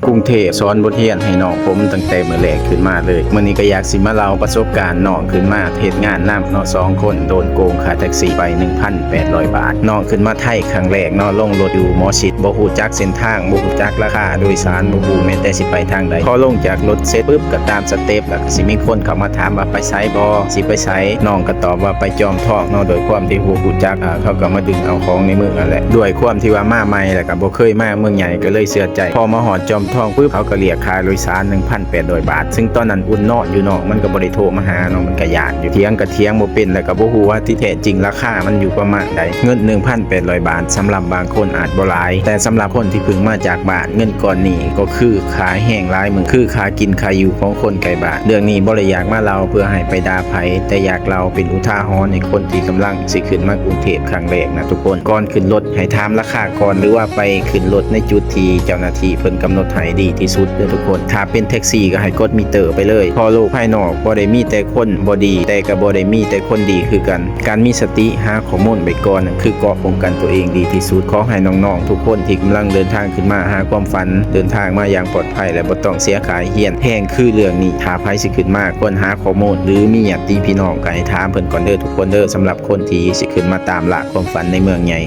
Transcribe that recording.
รุงเทพสอนบทเรียนให้น้องผมตั้งแต่มื้อแรกขึ้นมาเลยมื้อนี้ก็อยากสิมาเล่าประสบการณ์น้องขึ้นมาเฮ็ดงานนำเนาะ2คนโดนโกงค่าแท็กซี่ไป 1,800 บาทน้องขึ้นมาไทยครั้งแรกเนาะลงรถอยู่หมอชิดบ่ฮู้จักเส้นทางบ่ฮู้จักราคาโดยสารบ่ฮู้แม้แต่สิไปทางใดพอลงจากรถเสร็จปึ๊บก็ตามสเต็ปแล้วก็สิมีคนเข้ามาถามว่าไปไสบ่สิไปไสน้องก็ตอบว่าไปจอมทองเนาะโดยความที่ฮู้จักเขาก็มาดึงเอาของในมือนั่นแหละด้วยความที่ว่ามาใหม่แล้วก็บ่เคยมาเมืองใหญ่ก็เลยเชื่อใจพอมาหอดจอมทองปึ๊บเขาก็เรียกค่าโดยสาร 1,800 บาทซึ่งตอนนั้นอุ่นนอนอยู่เนาะมันก็บ่ได้โทรมาหาเนาะมันก็ยากอยู่เถียงก็เถียงบ่เป็นแล้วก็บ่ฮู้ว่าที่แท้จริงราคามันอยู่ประมาณใดเงิน 1,800 บาทสำหรับบางคนอาจบ่หลายแต่สำหรับคนที่เพิ่งมาจากบ้านเงินก้อนนี้ก็คือค่าแห้งรายมื้อคือค่ากินค่าอยู่ของคนไกลบ้านเรื่องนี้บ่ได้อยากมาเล่าเพื่อให้ไปด่าไผแต่อยากเล่าเป็นอุทาหรณ์ให้คนที่กำลังสิขึ้นมากรุงเทพครั้งแรกนะทุกคนก่อนขึ้นรถให้ถามราคาก่อนหรือว่าไปขึ้นรถในจุดที่เจ้าหน้าที่เพิ่นกำหนดให้ดีที่สุดเด้อทุกคนถ้าเป็นแท็กซี่ก็ให้กดมิเตอร์ไปเลยพอโลกภายนอกบ่ได้มีแต่คนบ่ดีแต่ก็บ่ได้มีแต่คนดีคือกันการมีสติหาข้อมูลไปก่อนคือเกราะป้องกันตัวเองดีที่สุดขอให้น้องๆทุกคนที่กำลังเดินทางขึ้นมาหาความฝันเดินทางมาอย่างปลอดภัยและบ่ต้องเสียขายเฮียนแพงคือเรื่องนี้ถ้าไผสิขึ้นมาควรหาข้อมูลหรือมีญาติพี่น้องก็ให้ถามเพิ่นก่อนเด้อทุกคนเด้อสำหรับคนที่สิขึ้นมาตามล่าความฝันในเมืองใหญ่